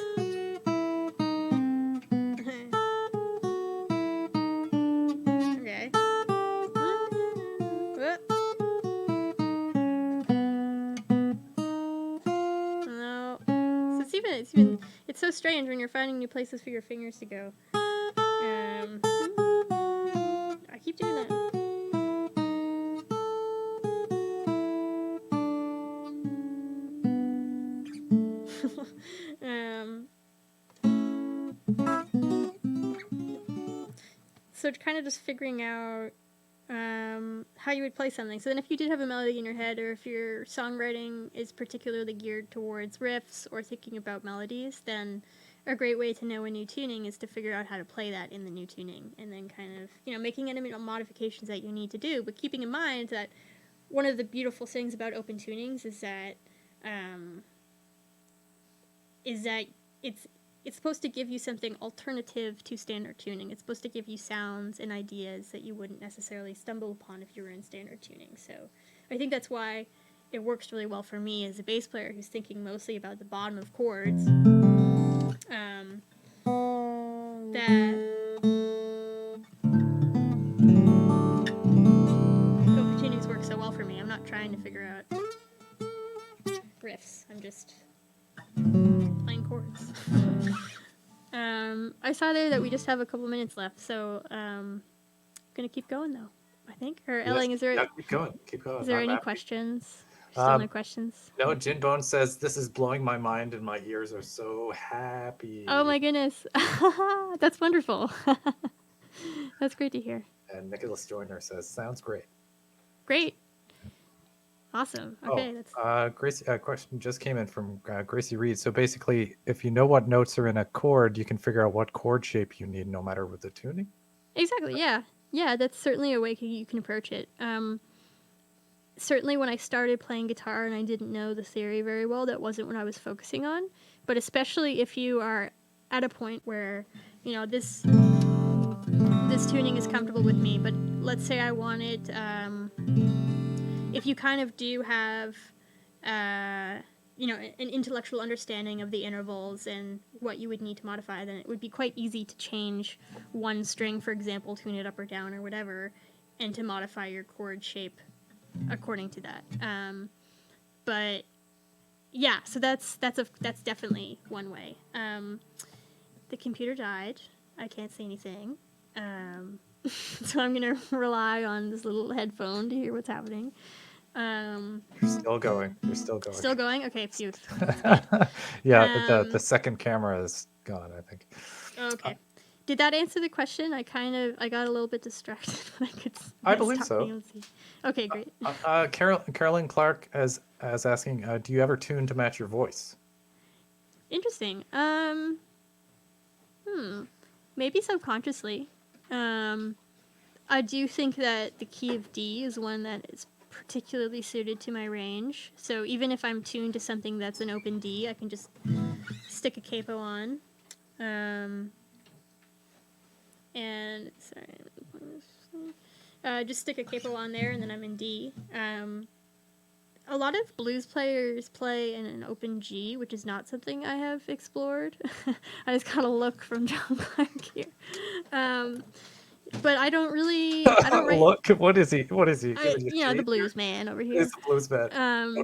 Okay. No. So it's so strange when you're finding new places for your fingers to go. I keep doing that. So kind of just figuring out how you would play something. So then if you did have a melody in your head, or if your songwriting is particularly geared towards riffs or thinking about melodies, then a great way to know a new tuning is to figure out how to play that in the new tuning, and then kind of, making any modifications that you need to do, but keeping in mind that one of the beautiful things about open tunings is that it's supposed to give you something alternative to standard tuning. It's supposed to give you sounds and ideas that you wouldn't necessarily stumble upon if you were in standard tuning. So I think that's why it works really well for me as a bass player who's thinking mostly about the bottom of chords. That Copa tunings work so well for me. I'm not trying to figure out riffs. I'm just playing chords. I saw there that we just have a couple minutes left, so gonna keep going though, I think. Or Elling, is there keep going. Keep going. is there I'm any happy. questions? Still no questions? No, Jinbone says this is blowing my mind and my ears are so happy. Oh my goodness. That's wonderful. That's great to hear. And Nicholas Joyner says, sounds great. Great. Awesome. Okay, Gracie, a question just came in from Gracie Reed. So basically, if you know what notes are in a chord, you can figure out what chord shape you need, no matter what the tuning. Exactly. Yeah. Yeah. That's certainly a way you can approach it. Certainly, when I started playing guitar and I didn't know the theory very well, that wasn't what I was focusing on. But especially if you are at a point where this tuning is comfortable with me, but let's say I wanted. If you kind of do have, an intellectual understanding of the intervals and what you would need to modify, then it would be quite easy to change one string, for example, tune it up or down or whatever, and to modify your chord shape according to that. But yeah, so that's definitely one way. The computer died. I can't see anything. So I'm gonna rely on this little headphone to hear what's happening. You're still going. You're still going. Still going? Okay, phew. Yeah, the second camera is gone, I think. Okay. Did that answer the question? I got a little bit distracted when I believe so. Okay, great. Carolyn Clark is asking, do you ever tune to match your voice? Interesting. Maybe subconsciously. I do think that the key of D is one that is particularly suited to my range. So even if I'm tuned to something that's an open D, I can just stick a capo on. And sorry, just stick a capo on there, and then I'm in D. A lot of blues players play in an open G, which is not something I have explored. I just got a look from John Clark here. But I don't write. Look, what is he? The blues man over here. He's the blues man.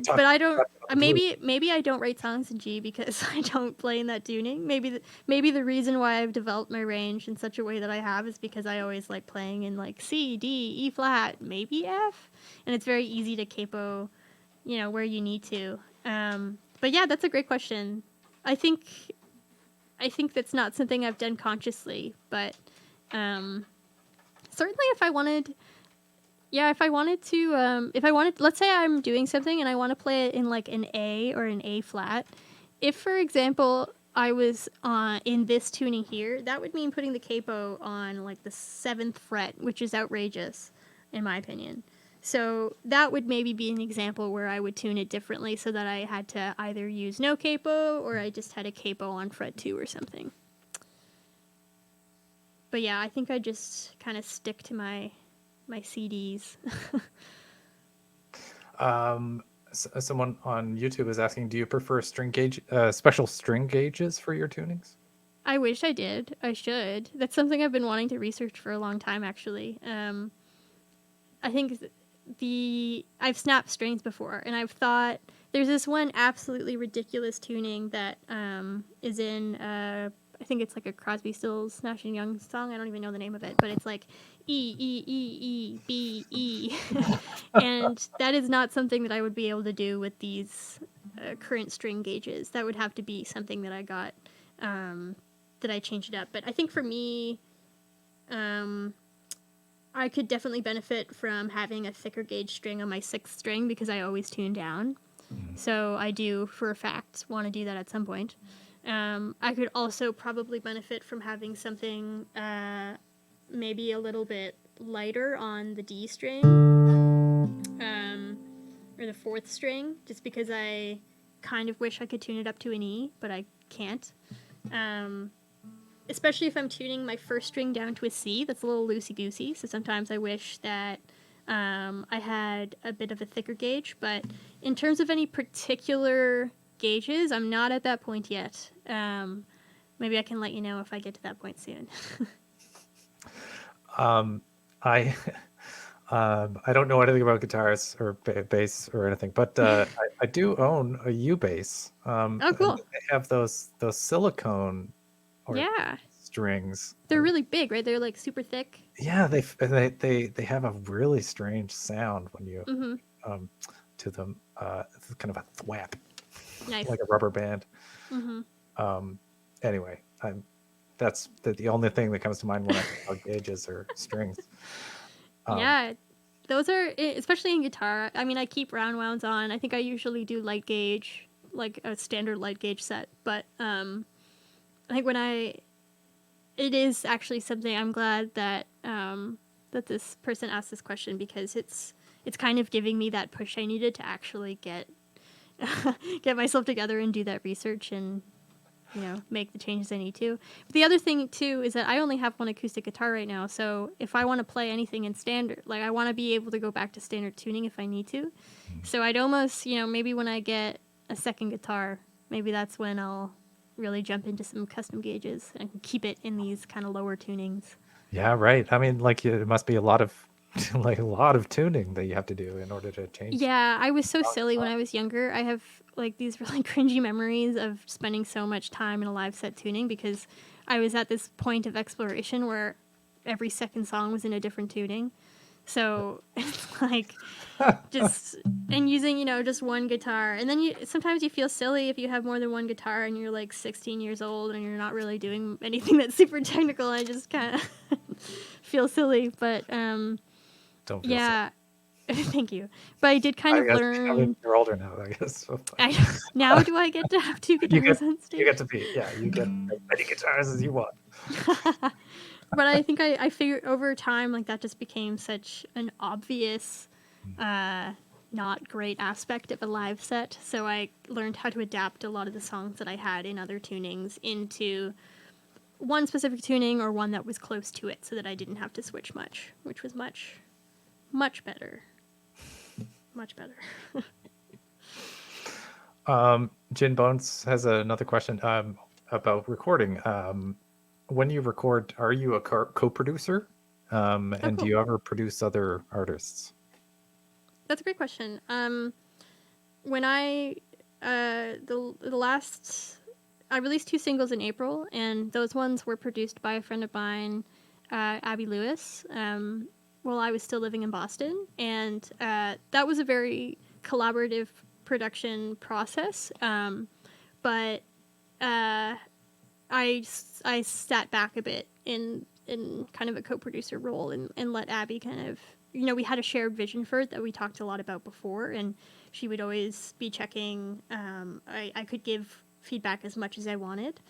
But I don't. Maybe I don't write songs in G because I don't play in that tuning. Maybe the reason why I've developed my range in such a way that I have is because I always like playing in like C, D, E flat, maybe F, and it's very easy to capo, where you need to. But yeah, that's a great question. I think that's not something I've done consciously, but certainly if I wanted to, let's say I'm doing something and I want to play it in like an A or an A flat. If, for example, I was in this tuning here, that would mean putting the capo on like the 7th fret, which is outrageous, in my opinion. So that would maybe be an example where I would tune it differently so that I had to either use no capo or I just had a capo on fret 2 or something. But yeah, I think I just kind of stick to my CDs. Someone on YouTube is asking, do you prefer special string gauges for your tunings? I wish I did. I should. That's something I've been wanting to research for a long time, actually. I think I've snapped strings before, and I've thought there's this one absolutely ridiculous tuning that is in I think it's like a Crosby, Stills, Nash & Young song. I don't even know the name of it, but it's like E, E, E, E, B, E. And that is not something that I would be able to do with these current string gauges. That would have to be something that I got, that I changed it up. But I think for me, I could definitely benefit from having a thicker gauge string on my 6th string because I always tune down. So I do, for a fact, want to do that at some point. I could also probably benefit from having something maybe a little bit lighter on the D string or the 4th string, just because I kind of wish I could tune it up to an E, but I can't. Especially if I'm tuning my 1st string down to a C, that's a little loosey-goosey, so sometimes I wish that I had a bit of a thicker gauge, but in terms of any particular gauges, I'm not at that point yet. Maybe I can let you know if I get to that point soon. I I don't know anything about guitars or bass or anything, but I do own a U bass. Oh, And cool. they have those silicone or Yeah. strings. They're really big, right? They're like super thick. Yeah, they have a really strange sound when you Mm-hmm. to them. It's kind of a thwap, Nice. like a rubber band. Mm-hmm. Anyway, that's the only thing that comes to mind when I think about gauges or strings. Yeah. Those are, especially in guitar. I mean, I keep round wounds on. I think I usually do light gauge, like a standard light gauge set. But I think it is actually something I'm glad that that this person asked this question, because it's kind of giving me that push I needed to actually get get myself together and do that research and make the changes I need to. But the other thing too is that I only have one acoustic guitar right now, so if I want to play anything in standard, like I want to be able to go back to standard tuning if I need to. So I'd almost, maybe when I get a second guitar, maybe that's when I'll really jump into some custom gauges and keep it in these kind of lower tunings. Yeah, right. I mean, like it must be a lot of like a lot of tuning that you have to do in order to change. Yeah, I was so silly when I was younger. I have like these really cringy memories of spending so much time in a live set tuning, because I was at this point of exploration where every second song was in a different tuning. So it's like just and using, just one guitar. And then sometimes you feel silly if you have more than one guitar and you're like 16 years old and you're not really doing anything that's super technical. I just kind of feel silly, but Don't feel yeah. Thank you. But I did kind I of guess I mean, learn. you're older now, I guess. So, Now do I get to have two you guitars on you stage? get to be you get as many guitars as you want. But I think I figured over time, like that just became such an obvious, not great aspect of a live set. So I learned how to adapt a lot of the songs that I had in other tunings into one specific tuning or one that was close to it, so that I didn't have to switch much, which was much, much better. Much better. Gin Bones has another question about recording. When you record, are you a co-producer? Oh, And do cool. you ever produce other artists? That's a great question. When I the last I released 2 singles in April, and those ones were produced by a friend of mine, Abby Lewis. While I was still living in Boston, and that was a very collaborative production process. But I sat back a bit in kind of a co-producer role, and let Abby kind of, we had a shared vision for it that we talked a lot about before, and she would always be checking. I could give feedback as much as I wanted.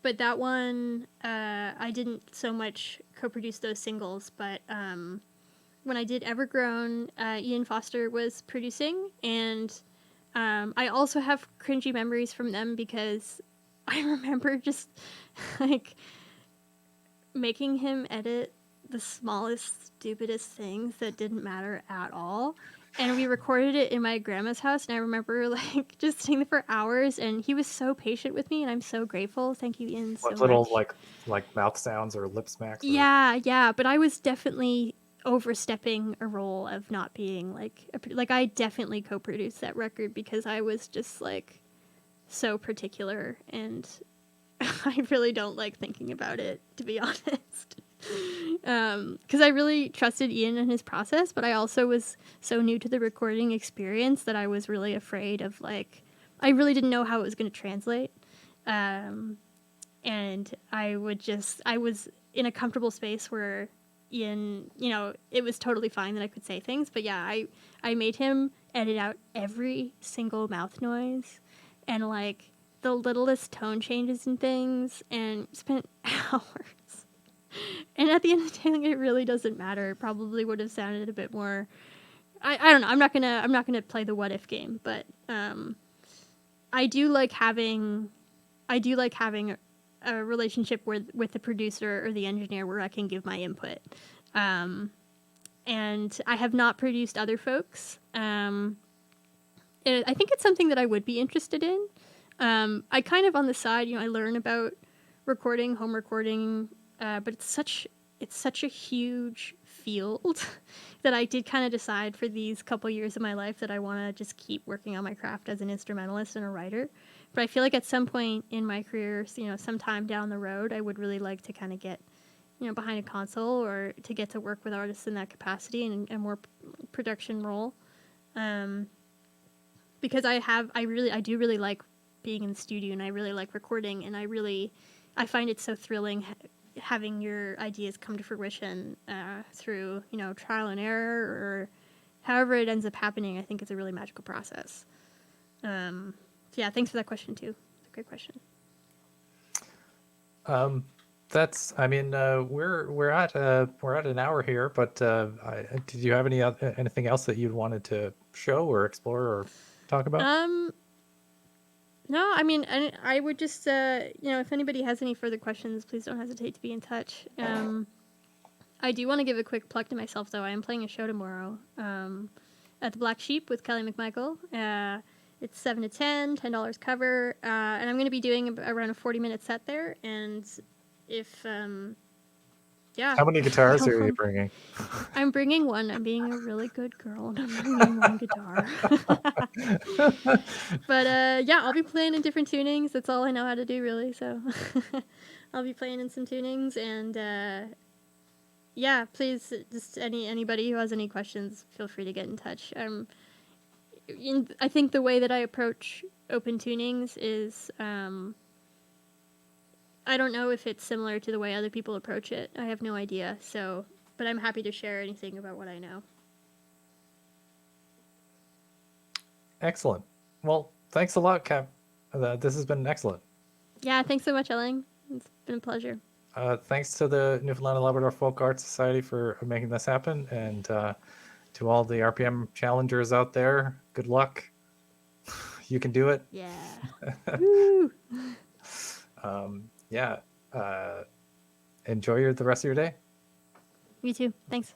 But that one, I didn't so much co-produce those singles, but when I did Evergrown, Ian Foster was producing, and I also have cringy memories from them, because I remember just like making him edit the smallest, stupidest things that didn't matter at all. And we recorded it in my grandma's house, and I remember like just sitting there for hours, and he was so patient with me, and I'm so grateful. Thank you, Ian, so What little much. like mouth sounds or lip smacks or Yeah, but I was definitely overstepping a role of not being like I definitely co-produced that record, because I was just like so particular, and I really don't like thinking about it, to be honest. Because I really trusted Ian and his process, but I also was so new to the recording experience that I was really afraid of I really didn't know how it was going to translate. And I was in a comfortable space where Ian, it was totally fine that I could say things, but yeah, I made him edit out every single mouth noise and the littlest tone changes and things, and spent hours. And at the end of the day, it really doesn't matter. It probably would have sounded a bit more. I don't know. I'm not gonna play the what if game, but I do like having a relationship with the producer or the engineer where I can give my input. and I have not produced other folks. I think it's something that I would be interested in. I kind of on the side, I learn about recording, home recording, but it's such a huge field that I did kind of decide for these couple years of my life that I want to just keep working on my craft as an instrumentalist and a writer. But I feel like at some point in my career, sometime down the road, I would really like to kind of get, behind a console or to get to work with artists in that capacity and a more production role. Because I do really like being in the studio, and I really like recording, and I find it so thrilling having your ideas come to fruition through trial and error or however it ends up happening. I think it's a really magical process. So yeah, thanks for that question too. It's a great question. We're at an hour here, but did you have anything else that you wanted to show or explore or talk about? No, I mean, I would just, if anybody has any further questions, please don't hesitate to be in touch. I do want to give a quick plug to myself, though. I am playing a show tomorrow at the Black Sheep with Kelly McMichael. It's 7 to 10, $10 cover, and I'm going to be doing around a 40-minute set there. And if, yeah. How many guitars are you bringing? I'm bringing one. I'm being a really good girl, and I'm bringing one guitar. But yeah, I'll be playing in different tunings. That's all I know how to do, really. So I'll be playing in some tunings, and yeah, please, just anybody who has any questions, feel free to get in touch. I think the way that I approach open tunings is, I don't know if it's similar to the way other people approach it. I have no idea. So, but I'm happy to share anything about what I know. Excellent. Well, thanks a lot, Kat. This has been excellent. Yeah, thanks so much, Elling. It's been a pleasure. Thanks to the Newfoundland and Labrador Folk Arts Society for making this happen, and to all the RPM challengers out there, good luck. You can do it. Yeah. Woo! Yeah. Enjoy the rest of your day. You too. Thanks.